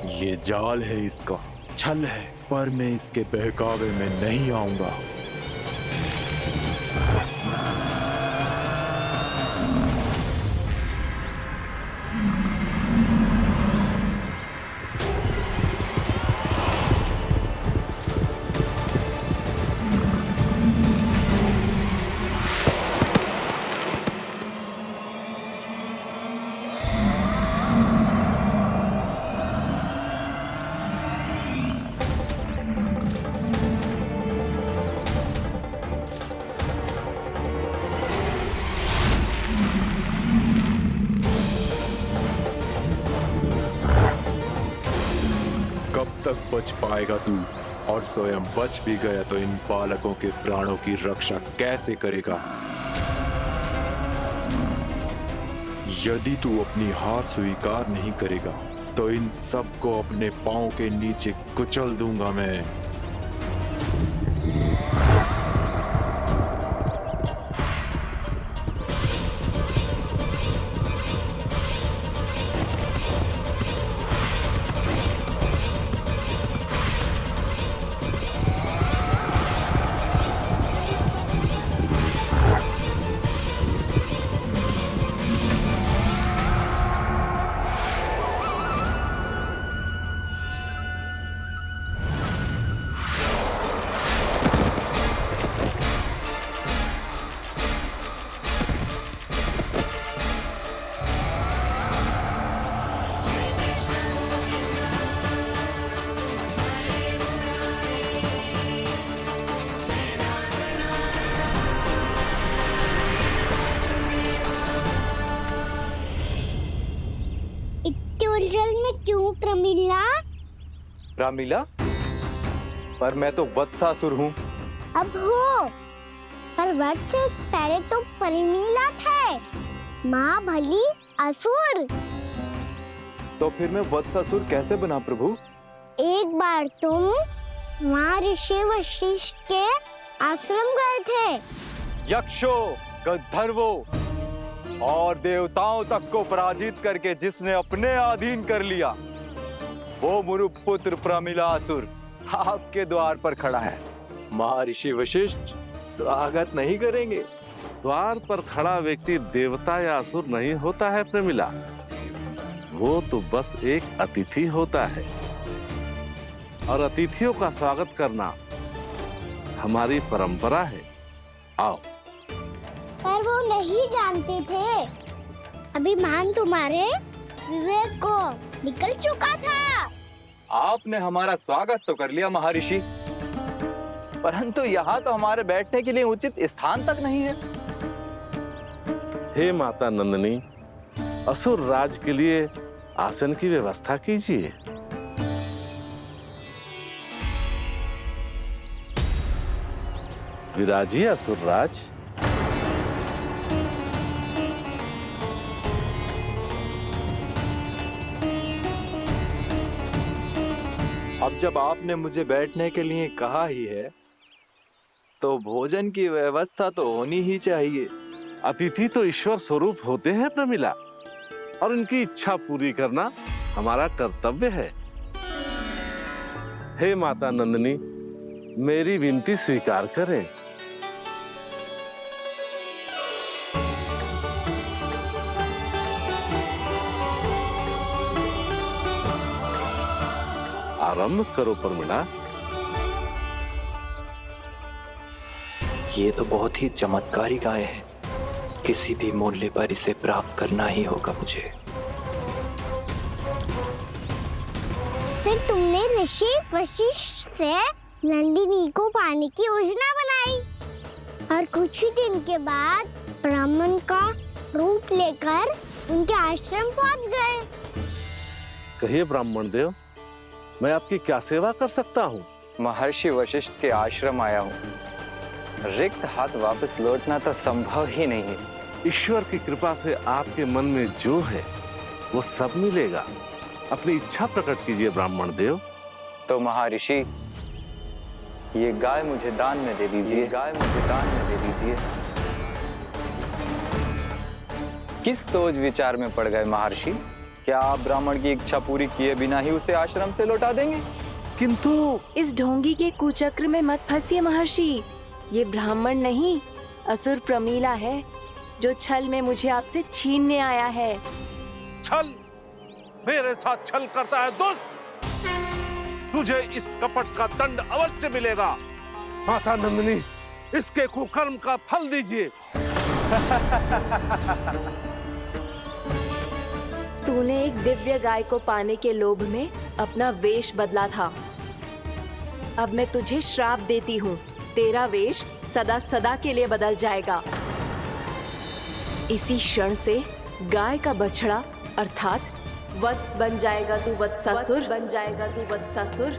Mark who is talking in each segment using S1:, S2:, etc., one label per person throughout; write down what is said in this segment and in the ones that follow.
S1: ये जाल है, इसका छल है, पर मैं इसके बहकावे में नहीं आऊंगा। कब तक बच पाएगा तू? और स्वयं बच भी गया तो इन बालकों के प्राणों की रक्षा कैसे करेगा? यदि तू अपनी हार स्वीकार नहीं करेगा तो इन सबको अपने पांव के नीचे कुचल दूंगा मैं।
S2: उलझन में क्यों प्रमिला?
S3: रामीला, पर मैं तो वत्सासुर हूँ।
S2: अब हो, पर वत्स से पहले तो प्रमिला थे, माँ भली असुर।
S3: तो फिर मैं वत्सासुर कैसे बना प्रभु?
S2: एक बार तुम माँ ऋषि वशिष्ठ के आश्रम गए थे।
S3: यक्षो, गंधर्वो और देवताओं तक को पराजित करके जिसने अपने अधीन कर लिया, वो मुरुपुत्र प्रमिलासुर आपके द्वार पर खड़ा है।
S4: महर्षि वशिष्ठ स्वागत नहीं करेंगे?
S5: द्वार पर खड़ा व्यक्ति देवता या असुर नहीं होता है प्रमिला, वो तो बस एक अतिथि होता है, और अतिथियों का स्वागत करना हमारी परंपरा है। आओ।
S2: पर वो नहीं जानते थे, अभिमान तुम्हारे विवेक को निकल चुका था।
S3: आपने हमारा स्वागत तो कर लिया महर्षि, परंतु यहाँ तो हमारे बैठने के लिए उचित स्थान तक नहीं है।
S5: हे माता नंदिनी, असुर राज के लिए आसन की व्यवस्था कीजिए। विराजिए असुर राज।
S3: अब जब आपने मुझे बैठने के लिए कहा ही है, तो भोजन की व्यवस्था तो होनी ही चाहिए।
S5: अतिथि तो ईश्वर स्वरूप होते हैं प्रमिला, और उनकी इच्छा पूरी करना हमारा कर्तव्य है। हे माता नंदिनी, मेरी विनती स्वीकार करें। आरंभ करो प्रमिला।
S6: ये तो बहुत ही चमत्कारी गाय है, किसी भी मूल्य पर इसे प्राप्त करना ही होगा मुझे।
S2: फिर तुमने ऋषि वशिष्ठ से नंदिनी को पाने की योजना बनाई, और कुछ ही दिन के बाद ब्राह्मण का रूप लेकर उनके आश्रम पहुंच गए।
S5: कहिए ब्राह्मण देव, मैं आपकी क्या सेवा कर सकता हूँ?
S3: महर्षि वशिष्ठ के आश्रम आया हूँ। रिक्त हाथ वापस लौटना तो संभव ही नहीं है।
S5: ईश्वर की कृपा से आपके मन में जो है वो सब मिलेगा। अपनी इच्छा प्रकट कीजिए ब्राह्मण देव।
S3: तो महर्षि, ये गाय मुझे दान में दे दीजिए। गाय मुझे दान में दे दीजिए। किस सोच विचार में पड़ गए महर्षि? क्या आप ब्राह्मण की इच्छा पूरी किए बिना ही उसे आश्रम से लौटा देंगे?
S5: किंतु
S7: इस ढोंगी के कुचक्र में मत फंसिए महर्षि। ये ब्राह्मण नहीं, असुर प्रमीला है, जो छल में मुझे आपसे छीनने आया है।
S5: छल, मेरे साथ छल करता है दुष्ट। तुझे इस कपट का दंड अवश्य मिलेगा। माता नंदिनी, इसके कुकर्म का फल दीजिए।
S7: तूने एक दिव्य गाय को पाने के लोभ में अपना वेश बदला था। अब मैं तुझे श्राप देती हूँ, तेरा वेश सदा सदा के लिए बदल जाएगा। इसी क्षण से गाय का बछड़ा अर्थात वत्स बन जाएगा तू वत्सासुर, बन जाएगा तू वत्सासुर।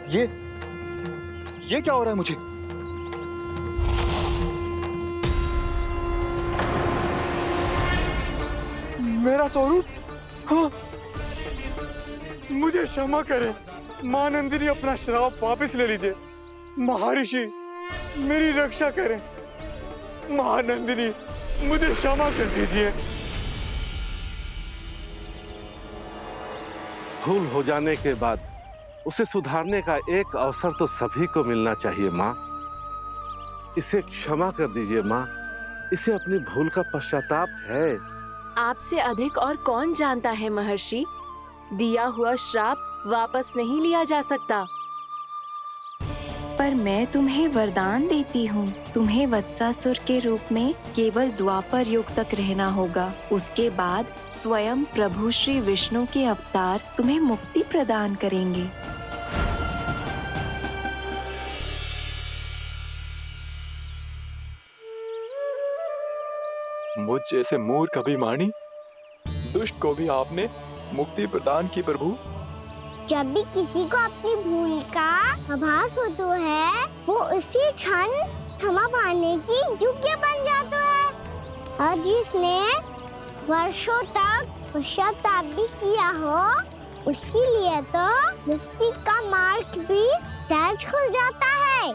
S3: ये क्या हो रहा है मुझे? मेरा स्वरूप? हाँ। मुझे क्षमा करें मां नंदिनी, अपना श्राप वापस ले लीजिए। महर्षि मेरी रक्षा करें। मां नंदिनी मुझे क्षमा कर दीजिए।
S5: भूल हो जाने के बाद उसे सुधारने का एक अवसर तो सभी को मिलना चाहिए माँ। इसे क्षमा कर दीजिए माँ, इसे अपनी भूल का पश्चाताप है।
S7: आपसे अधिक और कौन जानता है महर्षि, दिया हुआ श्राप वापस नहीं लिया जा सकता। पर मैं तुम्हें वरदान देती हूँ, तुम्हें वत्सासुर के रूप में केवल द्वापर युग तक रहना होगा। उसके बाद स्वयं प्रभु श्री विष्णु के अवतार तुम्हें मुक्ति प्रदान करेंगे।
S3: मुझ जैसे मूर्ख अभिमानी दुष्ट को भी आपने मुक्ति प्रदान की प्रभु।
S2: जब भी किसी को अपनी भूल का आभास होता है, वो उसी क्षण क्षमा पाने की योग्य बन जाता है। और जिसने वर्षों तक पश्चाताप भी किया हो, उसके लिए तो मुक्ति का मार्ग भी सहज खुल जाता है।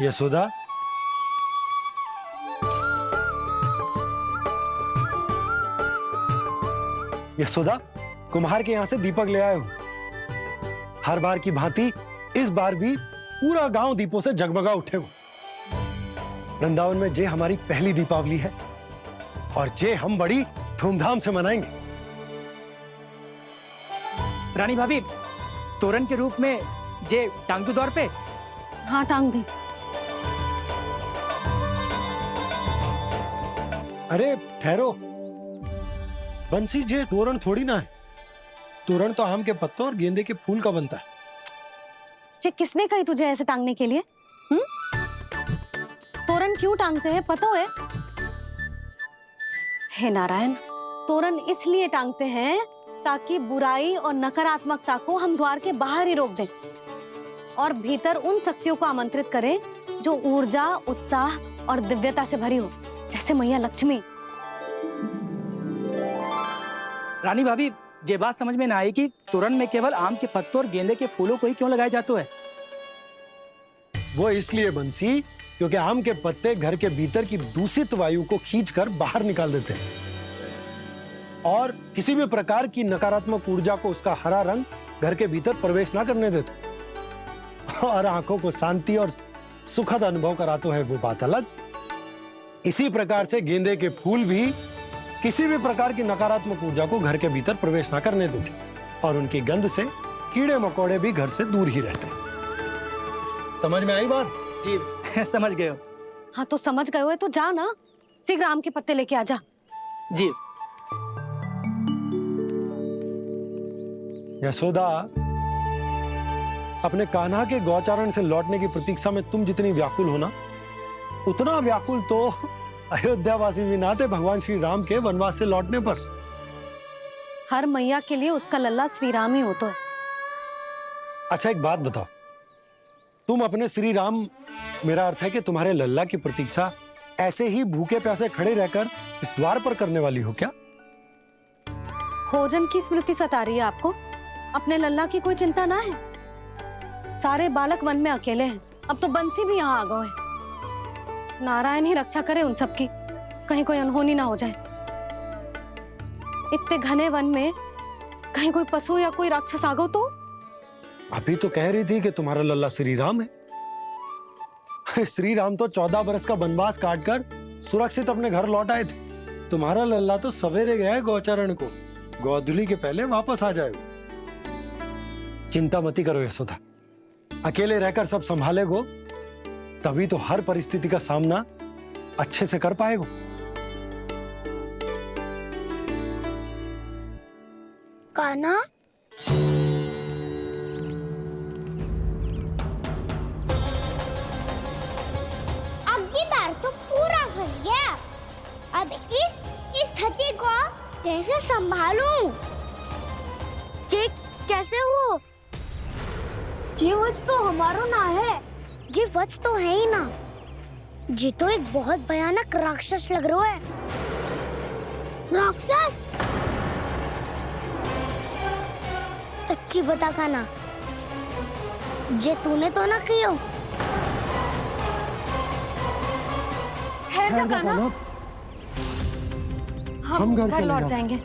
S8: यशोदा, यशोदा, कुम्हार के यहाँ से दीपक ले आया हूं। हर बार की भांति इस बार भी पूरा गांव दीपों से जगमगा उठे हो। वृंदावन में जे हमारी पहली दीपावली है और जे हम बड़ी धूमधाम से मनाएंगे।
S9: रानी भाभी, तोरण के रूप में जे टांग दो दौर पे।
S10: हाँ, टांग दी।
S8: अरे ठहरो, बंसी, जे तोरण थोड़ी ना है। तोरण तो आम के पत्तों और गेंदे के फूल का बनता है।
S10: किसने कही तुझे ऐसे टांगने के लिए? तोरण क्यों टांगते हैं पता है? हे नारायण, तोरण इसलिए टांगते हैं ताकि बुराई और नकारात्मकता को हम द्वार के बाहर ही रोक दें और भीतर उन शक्तियों को आमंत्रित करें जो ऊर्जा, उत्साह और दिव्यता से भरी हो, जैसे मैया लक्ष्मी।
S9: रानी भाभी, ये बात समझ में ना आई कि तोरण में केवल आम के पत्तों और गेंदे के फूलों को ही क्यों लगाया जाता है?
S8: वो इसलिए बंसी, क्योंकि आम के पत्ते घर के भीतर की दूषित वायु को खींचकर बाहर निकाल देते हैं और किसी भी प्रकार की नकारात्मक ऊर्जा को उसका हरा रंग घर के भीतर प्रवेश ना करने देते और आंखों को शांति और सुखद अनुभव कराता है, वो बात अलग। इसी प्रकार से गेंदे के फूल भी किसी भी प्रकार की नकारात्मक ऊर्जा को घर के भीतर प्रवेश ना करने देते और उनकी गंध से कीड़े मकोड़े भी घर से दूर ही रहते हैं। समझ में आई बात?
S9: जी समझ गए हो।
S10: हाँ, तो समझ गए हो तो जा ना, शीघ्र आम के पत्ते लेके आ जा।
S9: जी।
S8: यशोदा, अपने कान्हा के गौचारण से लौटने की प्रतीक्षा में तुम जितनी व्याकुल हो ना, उतना व्याकुल तो अयोध्यावासी भी ना थे भगवान श्री राम के वनवास से लौटने पर।
S10: हर मैया के लिए उसका लल्ला श्री राम ही होता है।
S8: अच्छा एक बात बताओ, तुम अपने श्री राम, मेरा अर्थ है कि तुम्हारे लल्ला की प्रतीक्षा ऐसे ही भूखे प्यासे खड़े रहकर इस द्वार पर करने वाली हो क्या?
S10: भोजन की स्मृति सता रही है आपको? अपने लल्ला की कोई चिंता ना है। सारे बालक वन में अकेले हैं, अब तो बंसी भी यहाँ आ गए हैं। नारायण ही रक्षा करे उन सबकी, कहीं कोई अनहोनी ना हो जाए। इतने घने वन में कहीं कोई पशु या कोई राक्षस आ गो तो?
S8: अभी तो कह रही थी कि तुम्हारा लल्ला श्री राम है। अरे श्री राम तो 14 बरस का वनवास काटकर सुरक्षित अपने घर लौट आए थे। तुम्हारा लल्ला तो सवेरे गया है गौचरण को, गोधूली के पहले वापस आ जाएगा। चिंता मती करो यशोदा, अकेले रहकर सब संभालेगो तभी तो हर परिस्थिति का सामना अच्छे से कर पाएगो।
S2: कान्हा, अब की बार तो पूरा फंस गया। अब इस स्थिति को कैसे संभालूं? जी कैसे हो? जी वत्स तो हमारो ना है। जी वत्स तो है ही ना। जी तो एक बहुत भयानक राक्षस लग रहा है। राक्षस? सच्ची बता कान्हा, जे तूने तो ना कियो?
S10: ठहर जा कान्हा, हम घर लौट जाएंगे।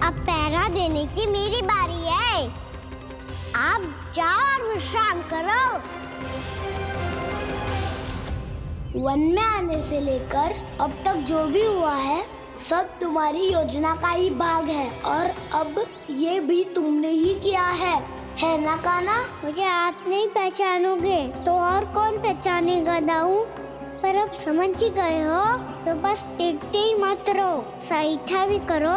S2: अब पहरा देने की मेरी बारी है। आप जाओ और विश्राम करो। वन में आने से लेकर अब तक जो भी हुआ है सब तुम्हारी योजना का ही भाग है, और अब ये भी तुमने ही किया है ना कान्हा? मुझे आप नहीं पहचानोगे तो और कौन पहचानेगा दाऊ? पर अब समझ ही गए हो तो बस देखते ही मत रहो, सईठा भी करो,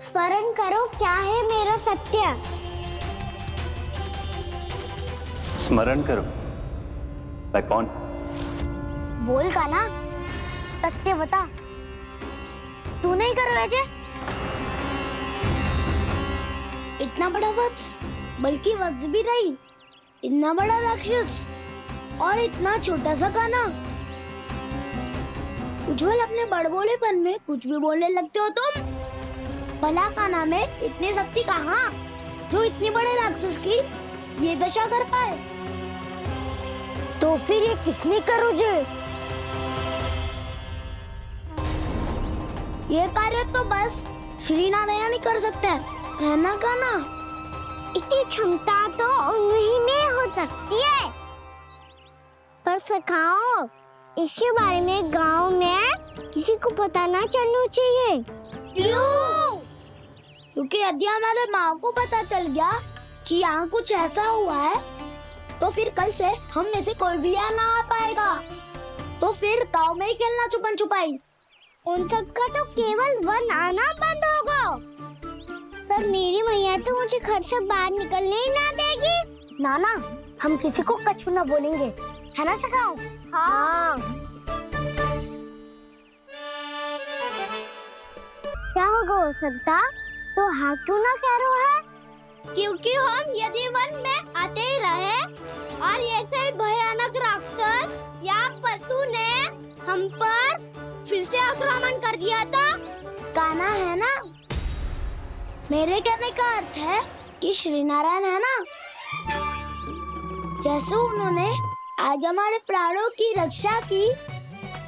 S2: स्मरण करो क्या है मेरा सत्य।
S6: स्मरण करो? मैं कौन?
S2: बोल कान्हा, सत्य बता। तू नहीं करो अजय? इतना बड़ा वत्स, बल्कि वत्स भी नहीं, इतना बड़ा राक्षस और इतना छोटा सा कान्हा। उज्जवल अपने बड़बोलेपन में कुछ भी बोलने लगते हो तुम। भला कान्हा में इतनी शक्ति कहाँ जो इतने बड़े राक्षस की ये दशा कर पाए? तो फिर ये किसने करो जे? ये कार्य तो बस श्री नारायण ही कर सकते हैं, है ना कान्हा? इतनी क्षमता तो उन्हीं में हो सकती है, पर सखाओ इसके बारे में गांव में किसी को पता ना चलना चाहिए। क्यों? क्योंकि यदि हमारे माँ को पता चल गया कि यहाँ कुछ ऐसा हुआ है तो फिर कल से हम में से कोई भी यहाँ ना आ पाएगा। तो फिर गांव में ही खेलना छुपन छुपाई। उन सब का तो केवल वन आना बंद होगा, पर मेरी मैया तो मुझे घर से बाहर निकलने ही ना देगी। नाना, हम किसी को कछु ना बोलेंगे, है ना सखाओ? हाँ। क्या होगा हो सकता? तो हाँ क्यों ना कह रहा है? क्योंकि हम यदि वन में आते ही रहे और ऐसे भयानक राक्षस या पशु ने हम पर फिर से आक्रमण कर दिया तो कान्हा, है ना? मेरे कहने का अर्थ है कि श्री नारायण है ना, जैसे उन्होंने आज हमारे प्राणों की रक्षा की,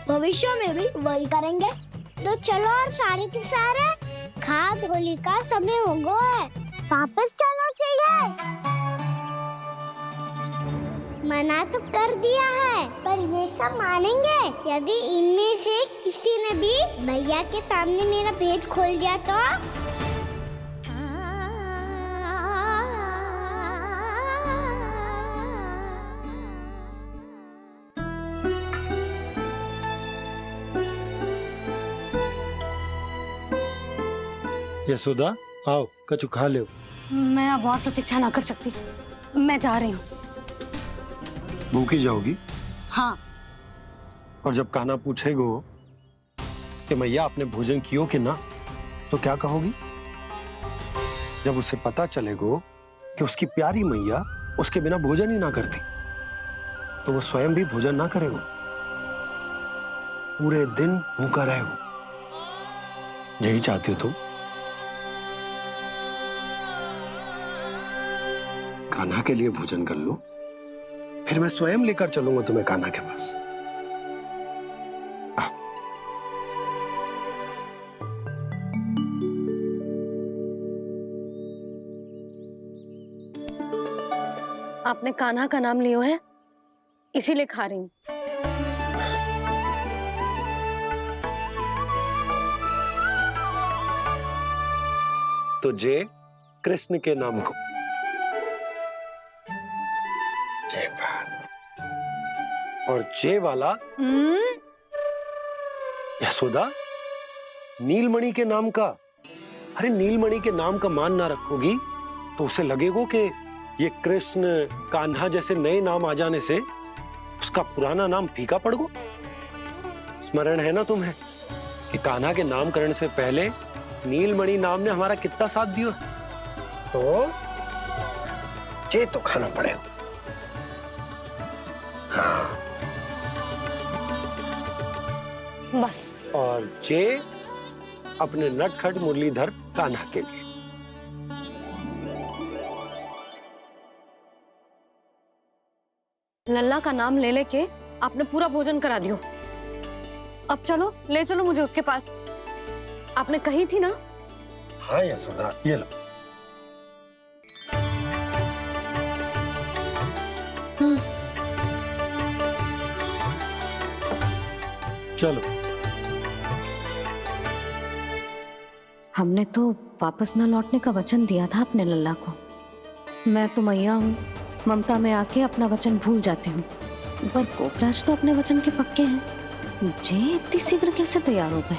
S2: भविष्य में भी वही करेंगे। तो चलो और सारे के सारे खाद होली का समय हो गया है, वापस चलो चाहिए। मना तो कर दिया है, पर ये सब मानेंगे यदि इनमें से किसी ने भी भैया के सामने मेरा पेट खोल दिया तो?
S8: यशोदा आओ, कछु खा लो।
S10: मैं अब और प्रतीक्षा ना कर सकती, मैं जा रही हूँ।
S8: भूखी जाओगी?
S10: हाँ।
S8: और जब कान्हा पूछेगो कि मैया आपने भोजन कियो कि ना, तो क्या कहोगी? जब उसे पता चलेगा कि उसकी प्यारी मैया उसके बिना भोजन ही ना करती, तो वो स्वयं भी भोजन ना करेगा, पूरे दिन भूखा रहेगा। यही चाहती हो तुम? कान्हा के लिए भोजन कर लो, फिर मैं स्वयं लेकर चलूंगा तुम्हें कान्हा के पास।
S10: आपने कान्हा का नाम लियो है, इसीलिए खा रही हूँ।
S8: तो जय कृष्ण के नाम को। जय बात। और जय वाला यशोदा, नीलमणि के नाम का। अरे नीलमणि के नाम का मान ना रखोगी तो उसे लगेगा कि ये कृष्ण कान्हा जैसे नए नाम आ जाने से उसका पुराना नाम फीका पड़ गो। स्मरण है ना तुम्हें कि कान्हा के नामकरण से पहले नीलमणि नाम ने हमारा कितना साथ दिया? तो जे तो खाना पड़ेगा। हाँ।
S10: बस।
S8: और जे अपने नटखट मुरलीधर कान्हा के लिए।
S10: लल्ला का नाम ले लेके आपने पूरा भोजन करा दियो। अब चलो, ले चलो मुझे उसके पास। आपने कही थी ना?
S8: हाँ यशोदा, ये लो। चलो।
S10: हमने तो वापस न लौटने का वचन दिया था अपने लल्ला को। मैं तो मैया हूँ, ममता में आके अपना वचन भूल जाती हूँ, पर गोपराज तो अपने वचन के पक्के हैं। जे इतनी शीघ्र कैसे तैयार हो गए?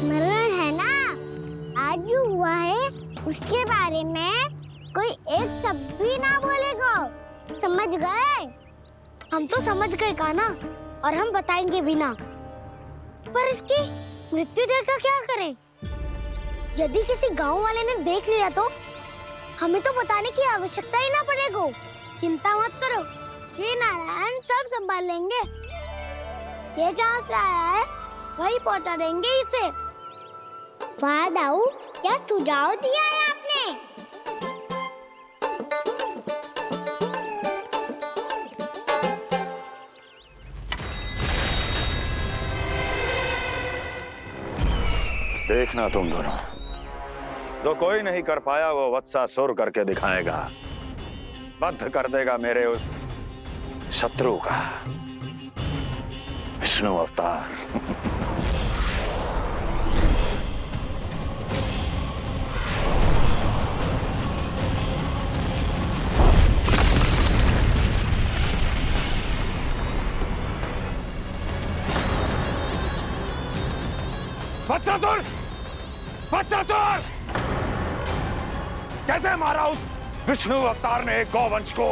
S2: मरण है ना, आज जो हुआ है उसके बारे में कोई एक शब्द भी ना बोलेगा, समझ गए? हम तो समझ गए कान्हा, और हम बताएंगे भी ना। पर इसकी मृत्यु देखकर क्या करें? यदि किसी गांव वाले ने देख लिया तो हमें तो बताने की आवश्यकता ही ना पड़ेगा। चिंता मत करो, श्री नारायण सब संभाल लेंगे। ये जहाँ से आया है वही पहुँचा देंगे इसे। वाह दाऊ, क्या सुझाव दिया है आपने?
S1: देखना तुम दोनों, जो कोई नहीं कर पाया वो वत्सासुर करके दिखाएगा, बद्ध कर देगा मेरे उस शत्रु का विष्णु अवतार।
S5: वत्सासुर! वत्सासुर! कैसे मारा उस विष्णु अवतार ने गौवंश को?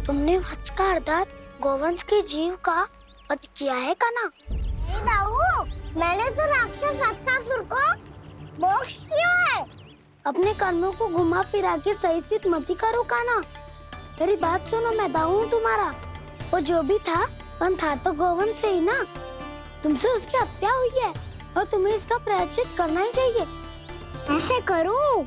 S2: तुमने वत्स का अर्थात गोवंश के जीव का वध किया है कान्हा? नहीं दाऊ, मैंने तो राक्षस वत्सासुर को मोक्ष दिया है। अपने कर्मों को घुमा फिरा के सही सिद्ध मत करो कान्हा। मेरी बात सुनो, मैं दाऊ हूँ तुम्हारा। वो जो भी था पर था तो गोवंश से ही ना। तुमसे उसकी हत्या हुई है और तुम्हें इसका प्रायश्चित करना ही चाहिए। ऐसे करूं